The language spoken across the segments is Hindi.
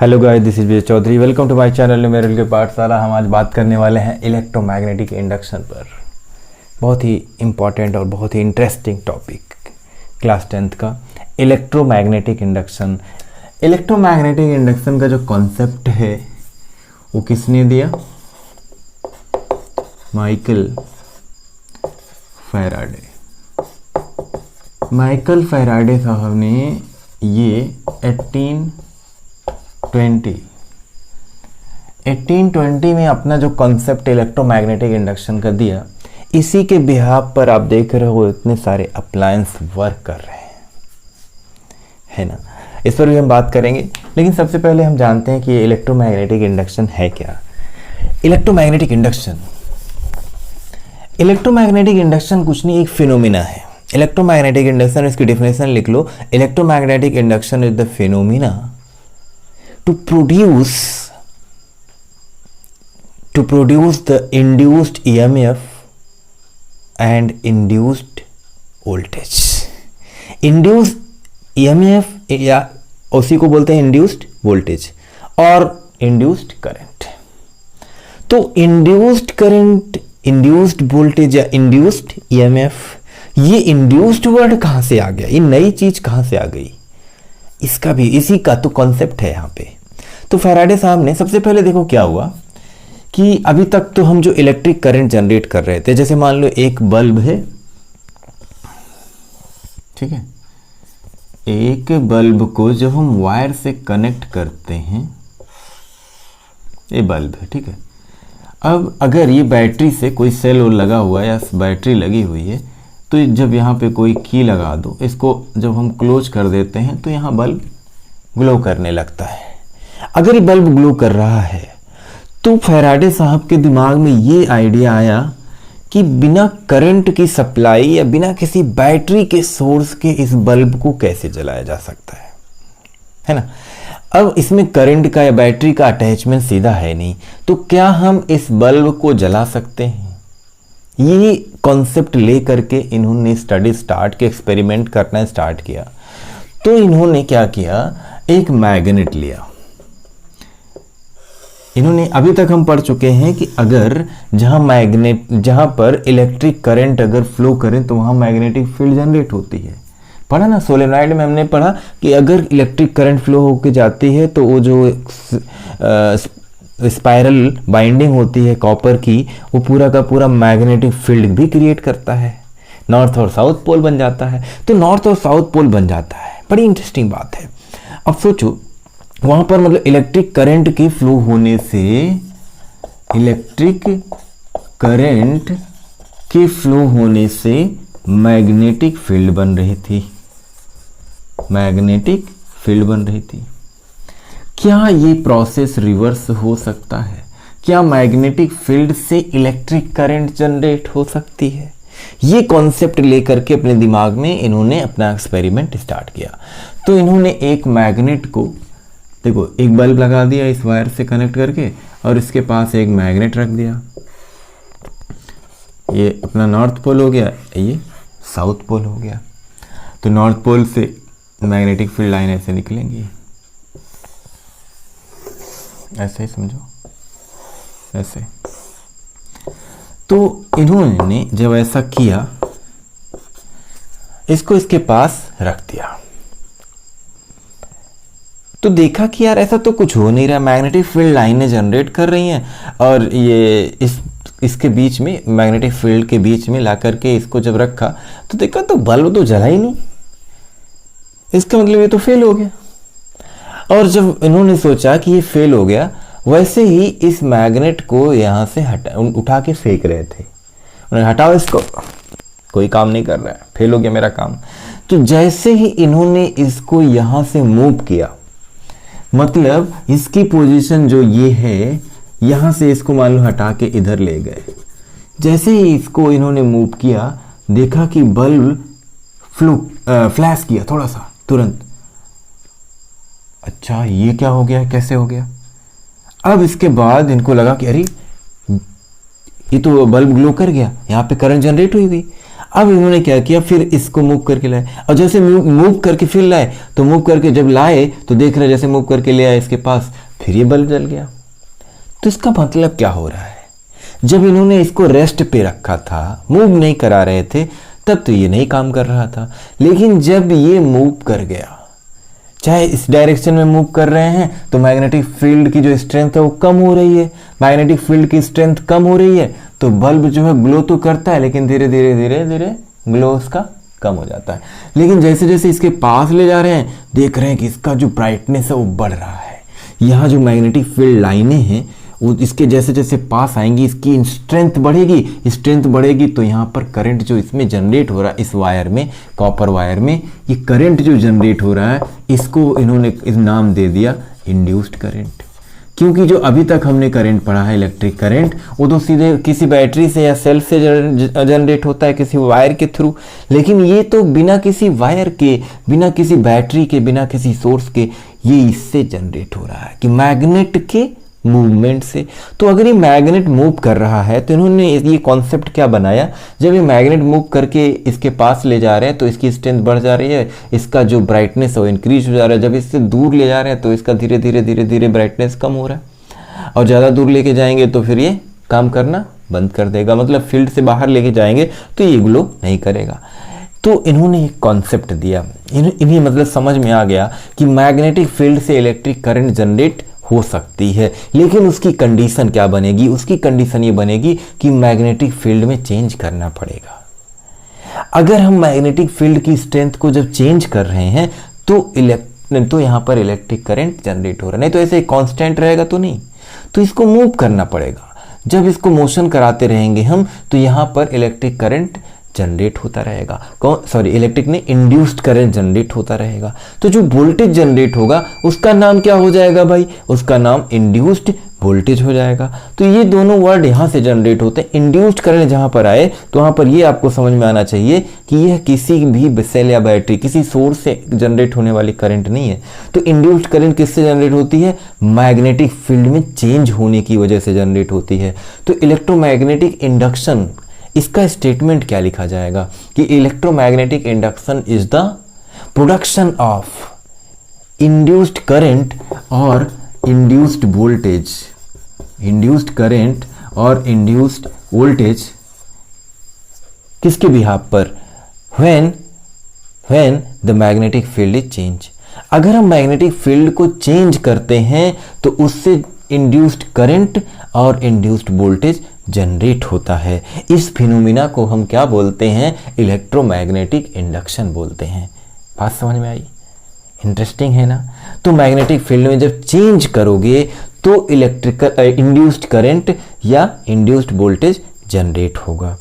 Hello guys, this is Vijay Chaudhary. Welcome to my channel numerical के पाठशाला। हम आज बात करने वाले हैं इलेक्ट्रोमैग्नेटिक इंडक्शन पर। बहुत ही इम्पॉर्टेंट और बहुत ही इंटरेस्टिंग टॉपिक, क्लास 10th का इलेक्ट्रोमैग्नेटिक इंडक्शन। इलेक्ट्रोमैग्नेटिक इंडक्शन का जो कॉन्सेप्ट है वो किसने दिया? Michael Faraday. माइकल फैराडे साहब ने ये 1820 में अपना जो कॉन्सेप्ट इलेक्ट्रोमैग्नेटिक इंडक्शन का दिया। इसी के बिहाफ पर आप देख रहे हो इतने सारे अप्लायंस वर्क कर रहे हैं, है ना। इस पर भी हम बात करेंगे, लेकिन सबसे पहले हम जानते हैं कि ये इलेक्ट्रोमैग्नेटिक इंडक्शन है क्या। इलेक्ट्रोमैग्नेटिक इंडक्शन कुछ नहीं, एक फिनोमिना है। इलेक्ट्रोमैग्नेटिक इंडक्शन, इसकी डेफिनेशन लिख लो। Electromagnetic induction is the phenomena to produce the induced EMF and induced voltage। induced EMF या उसी को बोलते हैं induced voltage और induced current। तो induced current, induced voltage या induced EMF, ये induced वर्ड कहां से आ गया? ये नई चीज कहां से आ गई? इसका भी इसी का तो कॉन्सेप्ट है यहाँ पे। तो फैराडे साहब ने सबसे पहले देखो क्या हुआ कि अभी तक तो हम जो इलेक्ट्रिक करंट जनरेट कर रहे थे, जैसे मान लो एक बल्ब है, ठीक है। एक बल्ब को जब हम वायर से कनेक्ट करते हैं, ये बल्ब है, ठीक है। अब अगर ये बैटरी से कोई सेल लगा हुआ है या बैटरी लगी हुई है, तो जब यहाँ पे कोई की लगा दो, इसको जब हम क्लोज कर देते हैं तो यहाँ बल्ब ग्लो करने लगता है। अगर ये बल्ब ग्लो कर रहा है तो फैराडे साहब के दिमाग में ये आइडिया आया कि बिना करंट की सप्लाई या बिना किसी बैटरी के सोर्स के इस बल्ब को कैसे जलाया जा सकता है ना। अब इसमें करंट का या बैटरी का अटैचमेंट सीधा है नहीं, तो क्या हम इस बल्ब को जला सकते हैं? ये कॉन्सेप्ट ले करके इन्होंने स्टडी स्टार्ट के एक्सपेरिमेंट करना स्टार्ट किया। तो इन्होंने क्या किया, एक मैग्नेट लिया। इन्होंने अभी तक हम पढ़ चुके हैं कि अगर जहां पर इलेक्ट्रिक करंट अगर फ्लो करें तो वहां मैग्नेटिक फील्ड जनरेट होती है। पढ़ा ना, सोलेनॉइड में हमने पढ़ा कि अगर इलेक्ट्रिक करंट फ्लो होकर जाती है तो वो जो स्पाइरल बाइंडिंग होती है कॉपर की, वो पूरा का पूरा मैग्नेटिक फील्ड भी क्रिएट करता है। नॉर्थ और साउथ पोल बन जाता है। तो नॉर्थ और साउथ पोल बन जाता है, बड़ी इंटरेस्टिंग बात है। अब सोचो वहां पर मतलब इलेक्ट्रिक करंट के फ्लो होने से, इलेक्ट्रिक करंट के फ्लो होने से मैग्नेटिक फील्ड बन रही थी। मैग्नेटिक फील्ड बन रही थी। क्या ये प्रोसेस रिवर्स हो सकता है? क्या मैग्नेटिक फील्ड से इलेक्ट्रिक करंट जनरेट हो सकती है? ये कॉन्सेप्ट लेकर के अपने दिमाग में इन्होंने अपना एक्सपेरिमेंट स्टार्ट किया। तो इन्होंने एक मैग्नेट को, देखो एक बल्ब लगा दिया इस वायर से कनेक्ट करके, और इसके पास एक मैग्नेट रख दिया। ये अपना नॉर्थ पोल हो गया, ये साउथ पोल हो गया। तो नॉर्थ पोल से मैग्नेटिक फील्ड लाइन ऐसे निकलेंगी, ऐसे ही समझो, ऐसे। तो इन्होंने जब ऐसा किया, इसको इसके पास रख दिया, तो देखा कि यार ऐसा तो कुछ हो नहीं रहा। मैग्नेटिक फील्ड लाइनें जनरेट कर रही हैं, और ये इसके बीच में, मैग्नेटिक फील्ड के बीच में ला करके इसको जब रखा तो देखा तो बल्ब तो जला ही नहीं। इसका मतलब ये तो फेल हो गया। और जब इन्होंने सोचा कि ये फेल हो गया, वैसे ही इस मैग्नेट को यहाँ से उठा के फेंक रहे थे। उन्होंने हटाओ इसको, कोई काम नहीं कर रहा है, फेल हो गया मेरा काम। तो जैसे ही इन्होंने इसको यहाँ से मूव किया, मतलब इसकी पोजीशन जो ये है, यहाँ से इसको मान लो हटा के इधर ले गए। जैसे ही इसको इन्होंने मूव किया, देखा कि बल्ब फ्लैश किया थोड़ा सा, तुरंत। अच्छा ये क्या हो गया, कैसे हो गया? अब इसके बाद इनको लगा कि अरे ये तो बल्ब ग्लो कर गया, यहाँ पे करंट जनरेट हुई। अब इन्होंने क्या किया, फिर इसको मूव करके लाए, और जैसे मूव करके फिर लाए, तो मूव करके जब लाए तो देख रहे जैसे मूव करके ले आए इसके पास, फिर ये बल्ब जल गया। तो इसका मतलब क्या हो रहा है, जब इन्होंने इसको रेस्ट पे रखा था, मूव नहीं करा रहे थे, तब तो ये नहीं काम कर रहा था, लेकिन जब ये मूव कर गया, चाहे इस डायरेक्शन में मूव कर रहे हैं, तो मैग्नेटिक फील्ड की जो स्ट्रेंथ है वो कम हो रही है, मैग्नेटिक फील्ड की स्ट्रेंथ कम हो रही है, तो बल्ब जो है ग्लो तो करता है, लेकिन धीरे धीरे धीरे धीरे ग्लो उसका कम हो जाता है। लेकिन जैसे जैसे इसके पास ले जा रहे हैं, देख रहे हैं कि इसका जो ब्राइटनेस है वो बढ़ रहा है। यहाँ जो मैग्नेटिक फील्ड लाइनें हैं वो इसके जैसे जैसे पास आएंगी, इसकी स्ट्रेंथ बढ़ेगी, स्ट्रेंथ बढ़ेगी, तो यहाँ पर करंट जो इसमें जनरेट हो रहा है, इस वायर में, कॉपर वायर में, ये करंट जो जनरेट हो रहा है, इसको इन्होंने इस नाम दे दिया इंड्यूस्ड करंट। क्योंकि जो अभी तक हमने करंट पढ़ा है, इलेक्ट्रिक करंट, वो तो सीधे किसी बैटरी से या सेल से जनरेट होता है, किसी वायर के थ्रू, लेकिन ये तो बिना किसी वायर के, बिना किसी बैटरी के, बिना किसी सोर्स के, ये इससे जनरेट हो रहा है कि मैग्नेट के मूवमेंट से। तो अगर ये मैग्नेट मूव कर रहा है, तो इन्होंने ये कॉन्सेप्ट क्या बनाया, जब ये मैग्नेट मूव करके इसके पास ले जा रहे हैं तो इसकी स्ट्रेंथ बढ़ जा रही है, इसका जो ब्राइटनेस है वो इंक्रीज हो जा रहा है, जब इससे दूर ले जा रहे हैं तो इसका धीरे धीरे धीरे धीरे ब्राइटनेस कम हो रहा है, और ज़्यादा दूर लेके जाएंगे तो फिर ये काम करना बंद कर देगा, मतलब फील्ड से बाहर लेके जाएंगे तो ये ग्लो नहीं करेगा। तो इन्होंने एक कॉन्सेप्ट दिया, इन्हें मतलब समझ में आ गया कि मैग्नेटिक फील्ड से इलेक्ट्रिक करंट जनरेट हो सकती है, लेकिन उसकी कंडीशन क्या बनेगी, उसकी कंडीशन ये बनेगी कि मैग्नेटिक फील्ड में चेंज करना पड़ेगा। अगर हम मैग्नेटिक फील्ड की स्ट्रेंथ को जब चेंज कर रहे हैं तो यहाँ पर इलेक्ट्रिक करंट जनरेट हो रहा है, नहीं तो ऐसे कांस्टेंट रहेगा तो नहीं, तो इसको मूव करना पड़ेगा। जब इसको मोशन कराते रहेंगे हम, तो यहाँ पर इलेक्ट्रिक करंट जनरेट होता रहेगा, इलेक्ट्रिक ने इंड्यूस्ड करंट जनरेट होता रहेगा। तो जो वोल्टेज जनरेट होगा उसका नाम क्या हो जाएगा भाई, उसका नाम इंड्यूस्ड वोल्टेज हो जाएगा। तो ये दोनों वर्ड यहाँ से जनरेट होते हैं। इंड्यूस्ड करंट जहाँ पर आए तो वहाँ पर ये आपको समझ में आना चाहिए कि यह किसी भी सेल या बैटरी, किसी सोर्स से जनरेट होने वाली करंट नहीं है। तो इंड्यूस्ड करंट किससे जनरेट होती है, मैग्नेटिक फील्ड में चेंज होने की वजह से जनरेट होती है। तो इलेक्ट्रोमैग्नेटिक इंडक्शन, इसका स्टेटमेंट क्या लिखा जाएगा कि electromagnetic induction is the production of induced current और इंड्यूस्ड वोल्टेज, इंड्यूस्ड करंट और इंड्यूस्ड वोल्टेज किसके बिहाफ पर, when the magnetic field is change. अगर हम मैग्नेटिक फील्ड को चेंज करते हैं तो उससे इंड्यूस्ड करंट और इंड्यूस्ड वोल्टेज जनरेट होता है। इस फिनोमिना को हम क्या बोलते हैं, इलेक्ट्रोमैग्नेटिक इंडक्शन बोलते हैं। बात समझ में आई, इंटरेस्टिंग है ना। तो मैग्नेटिक फील्ड में जब चेंज करोगे तो इलेक्ट्रिकल इंड्यूस्ड करंट या इंड्यूस्ड वोल्टेज जनरेट होगा।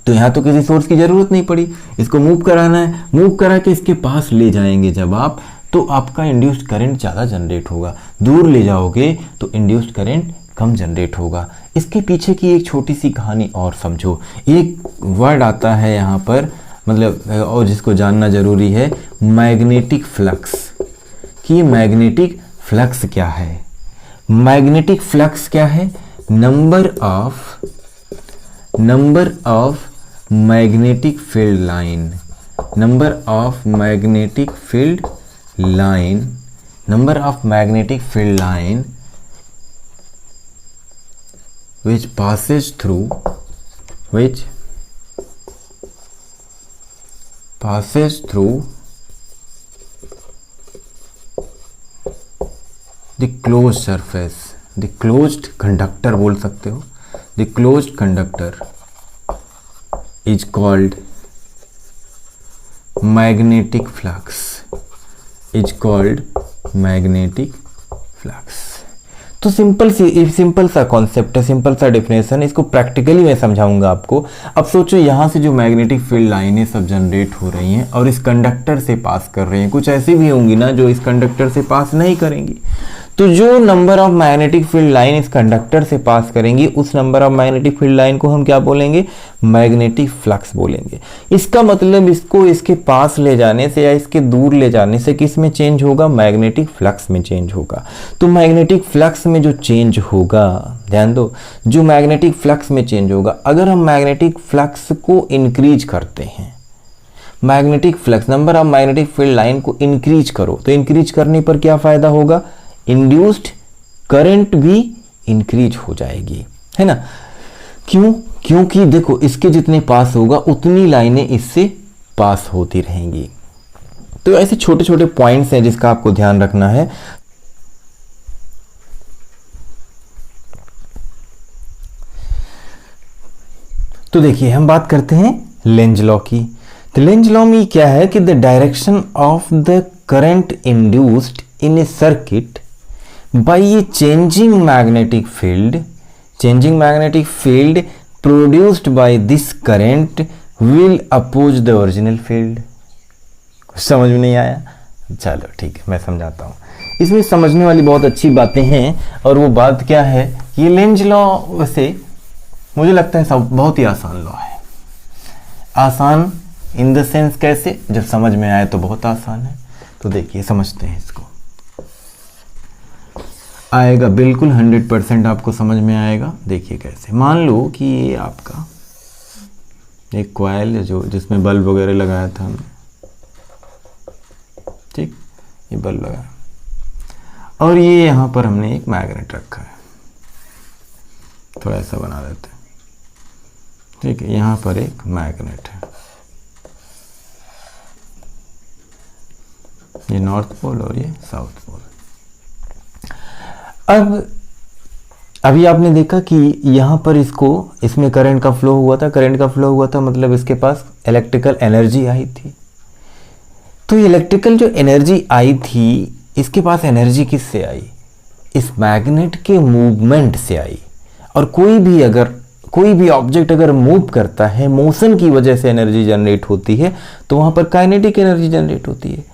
तो यहाँ तो किसी सोर्स की जरूरत नहीं पड़ी, इसको मूव कराना है, मूव करा के इसके पास ले जाएंगे जब आप, तो आपका इंड्यूस्ड करंट ज़्यादा जनरेट होगा। दूर ले जाओगे तो इंड्यूस्ड करंट कम जनरेट होगा। इसके पीछे की एक छोटी सी कहानी और समझो। एक वर्ड आता है यहाँ पर, मतलब और जिसको जानना जरूरी है, मैग्नेटिक फ्लक्स। कि ये मैग्नेटिक फ्लक्स क्या है। मैग्नेटिक फ्लक्स क्या है, number of magnetic field line, number of magnetic field line, number of magnetic field line which passes through the closed surface, the closed conductor बोल सकते हो, the closed conductor is called magnetic flux, is called magnetic flux। तो सिंपल सा कॉन्सेप्ट है, सिंपल सा डेफिनेशन, इसको प्रैक्टिकली मैं समझाऊंगा आपको। अब सोचो यहाँ से जो मैग्नेटिक फील्ड लाइनें सब जनरेट हो रही हैं और इस कंडक्टर से पास कर रही हैं, कुछ ऐसी भी होंगी ना जो इस कंडक्टर से पास नहीं करेंगी। तो जो number of magnetic field line इस कंडक्टर से पास करेंगी उस number of magnetic field line को हम क्या बोलेंगे, मैग्नेटिक फ्लक्स बोलेंगे। इसका मतलब इसको इसके पास ले जाने से या इसके दूर ले जाने से किस में चेंज होगा, मैग्नेटिक फ्लक्स में चेंज होगा। तो मैग्नेटिक फ्लक्स में जो चेंज होगा, ध्यान दो, जो मैग्नेटिक फ्लक्स में चेंज होगा, अगर हम मैग्नेटिक फ्लक्स को इंक्रीज करते हैं, magnetic flux number of magnetic field line को इंक्रीज करो, तो इंक्रीज करने पर क्या फायदा होगा, इंड्यूस्ड करंट भी इंक्रीज हो जाएगी, है ना। क्यों, क्योंकि देखो इसके जितने पास होगा उतनी लाइनें इससे पास होती रहेंगी। तो ऐसे छोटे छोटे पॉइंट्स हैं जिसका आपको ध्यान रखना है। तो देखिए हम बात करते हैं लेंज लॉ की। तो लेंज लॉ में क्या है कि the direction of the current induced in a circuit by a changing magnetic field produced by this current will oppose the original field. कुछ समझ में नहीं आया, चलो ठीक है मैं समझाता हूँ। इसमें समझने वाली बहुत अच्छी बातें हैं, और वो बात क्या है, ये लेंज लॉ वैसे मुझे लगता है सब बहुत ही आसान लॉ है। आसान इन द सेंस कैसे, जब समझ में आए तो बहुत आसान है। तो देखिए समझते हैं इसको, आएगा बिल्कुल 100% आपको समझ में आएगा। देखिए कैसे, मान लो कि ये आपका एक कॉइल है जो जिसमें बल्ब वगैरह लगाया था हमने, ठीक, ये बल्ब लगाया, और ये यहाँ पर हमने एक मैग्नेट रखा है, थोड़ा ऐसा बना देते हैं, ठीक है, यहाँ पर एक मैग्नेट है, ये नॉर्थ पोल और ये साउथ पोल। अब अभी आपने देखा कि यहाँ पर इसमें करंट का फ्लो हुआ था, मतलब इसके पास इलेक्ट्रिकल एनर्जी आई थी। तो इलेक्ट्रिकल जो एनर्जी आई थी, इसके पास एनर्जी किससे आई, इस मैग्नेट के मूवमेंट से आई। और कोई भी ऑब्जेक्ट अगर मूव करता है, मोशन की वजह से एनर्जी जनरेट होती है, तो वहां पर काइनेटिक एनर्जी जनरेट होती है।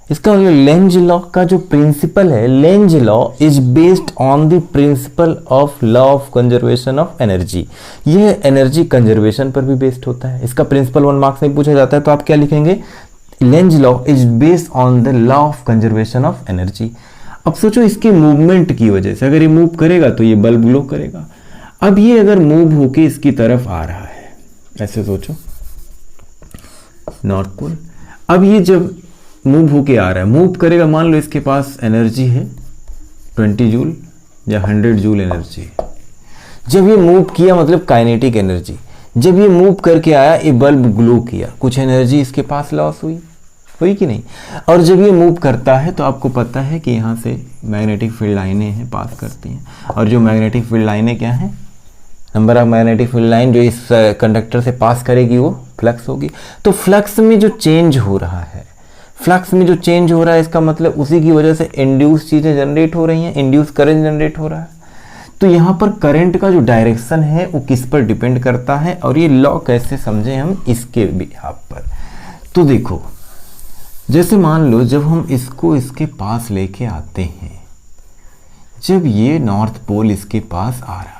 इसका मतलब लेंज लॉ का जो प्रिंसिपल है, Lenz law is based on the principle of law of conservation of energy. यह एनर्जी कंजर्वेशन पर भी बेस्ड होता है। इसका प्रिंसिपल 1 मार्क्स में पूछा जाता है, तो आप क्या लिखेंगे, Lenz law is based on the law of conservation of energy. अब सोचो इसके मूवमेंट की वजह से, अगर ये मूव करेगा तो ये बल्ब ग्लो करेगा। अब ये अगर मूव होके इसकी तरफ आ रहा है, ऐसे सोचो नॉर्थ पोल, अब ये जब मूव होके आ रहा है, मूव करेगा, मान लो इसके पास एनर्जी है 20 जूल या 100 जूल एनर्जी है। जब ये मूव किया, मतलब काइनेटिक एनर्जी, जब ये मूव करके आया, ये बल्ब ग्लो किया, कुछ एनर्जी इसके पास लॉस हुई कि नहीं। और जब ये मूव करता है तो आपको पता है कि यहाँ से मैग्नेटिक फील्ड लाइनें हैं, पास करती हैं, और जो मैग्नेटिक फील्ड लाइनें क्या हैं, number of magnetic field line जो इस कंडक्टर से पास करेगी वो फ्लक्स होगी। तो फ्लक्स में जो चेंज हो रहा है, इसका मतलब उसी की वजह से इंड्यूस चीजें जनरेट हो रही हैं, इंड्यूस करंट जनरेट हो रहा है। तो यहाँ पर करंट का जो डायरेक्शन है वो किस पर डिपेंड करता है, और ये लॉ कैसे समझें हम इसके बिहाफ पर। तो देखो, जैसे मान लो जब हम इसको इसके पास लेके आते हैं, जब ये नॉर्थ पोल इसके पास आ रहा है,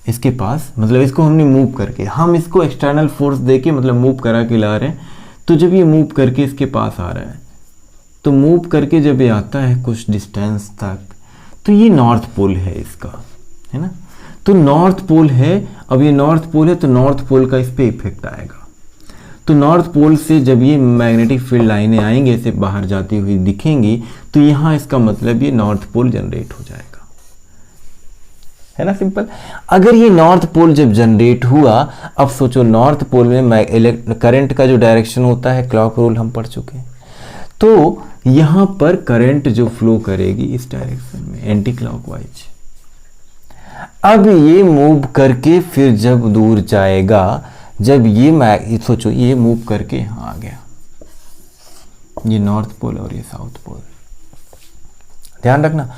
इसके पास मतलब इसको हमने मूव करके, हम इसको एक्सटर्नल फोर्स देके मतलब मूव करा के ला रहे हैं। तो जब ये मूव करके इसके पास आ रहा है, तो मूव करके जब ये आता है कुछ डिस्टेंस तक, तो ये नॉर्थ पोल है इसका, है ना। तो नॉर्थ पोल है, अब ये नॉर्थ पोल है तो नॉर्थ पोल का इस पे इफेक्ट आएगा। तो नॉर्थ पोल से जब ये मैग्नेटिक फील्ड लाइनें आएंगे, ऐसे बाहर जाती हुई दिखेंगी, तो यहाँ इसका मतलब ये नॉर्थ पोल जनरेट हो जाएगा, है ना, सिंपल। अगर ये नॉर्थ पोल जब जनरेट हुआ, अब सोचो नॉर्थ पोल में करंट का जो डायरेक्शन होता है, क्लॉक रूल हम पढ़ चुके हैं, तो यहां पर करंट जो फ्लो करेगी इस डायरेक्शन में, एंटी क्लॉकवाइज। अब ये मूव करके फिर जब दूर जाएगा, जब ये सोचो ये मूव करके यहां आ गया, ये नॉर्थ पोल और ये साउथ पोल, ध्यान रखना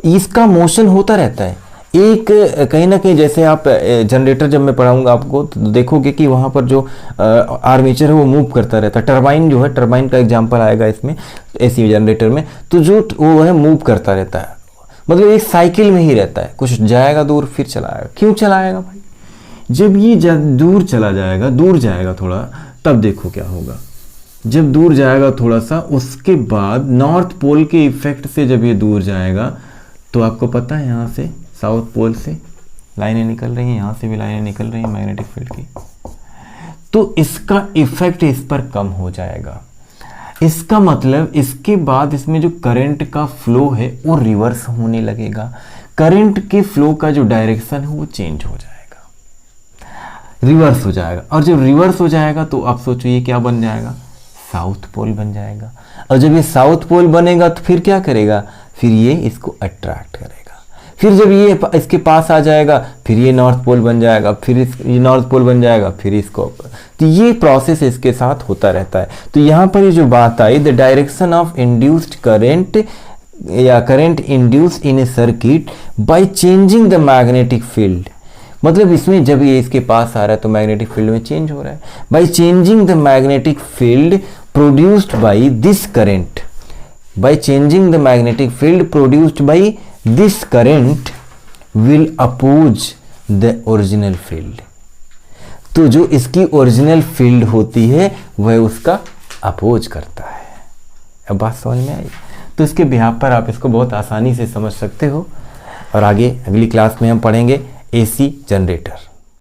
इसका मोशन होता रहता है। एक कहीं ना कहीं जैसे आप जनरेटर जब मैं पढ़ाऊंगा आपको तो देखोगे कि वहाँ पर जो आर्मेचर है वो मूव करता रहता है। टरबाइन जो है, टरबाइन का एग्जांपल आएगा इसमें एसी जनरेटर में, तो जो वो है मूव करता रहता है, मतलब एक साइकिल में ही रहता है, कुछ जाएगा दूर फिर चला आएगा। क्यों चलाएगा भाई? जब ये दूर चला जाएगा, दूर जाएगा थोड़ा, तब देखो क्या होगा। जब दूर जाएगा थोड़ा सा, उसके बाद नॉर्थ पोल के इफेक्ट से जब ये दूर जाएगा तो आपको पता है यहाँ से साउथ पोल से लाइनें निकल रही हैं, यहाँ से भी लाइनें निकल रही हैं मैग्नेटिक फील्ड की, तो इसका इफेक्ट इस पर कम हो जाएगा। इसका मतलब इसके बाद इसमें जो करंट का फ्लो है वो रिवर्स होने लगेगा। करंट के फ्लो का जो डायरेक्शन है वो चेंज हो जाएगा, रिवर्स हो जाएगा। और जब रिवर्स हो जाएगा तो आप सोचो ये क्या बन जाएगा? साउथ पोल बन जाएगा। और जब ये साउथ पोल बनेगा तो फिर क्या करेगा? फिर ये इसको अट्रैक्ट करेगा। फिर जब ये इसके पास आ जाएगा फिर ये नॉर्थ पोल बन जाएगा, फिर ये नॉर्थ पोल बन जाएगा, फिर इसको, तो ये प्रोसेस इसके साथ होता रहता है। तो यहाँ पर ये जो बात आई, the direction of induced current या current induced in a circuit by changing the magnetic field, मतलब इसमें जब ये इसके पास आ रहा है तो मैग्नेटिक फील्ड में चेंज हो रहा है। By changing the magnetic field produced by this current, by changing the magnetic field produced by this current will oppose the original field. तो जो इसकी ओरिजिनल फील्ड होती है वह उसका अपोज करता है। अब बात समझ में आई? तो इसके बिहाफ पर आप इसको बहुत आसानी से समझ सकते हो। और आगे अगली क्लास में हम पढ़ेंगे एसी जनरेटर।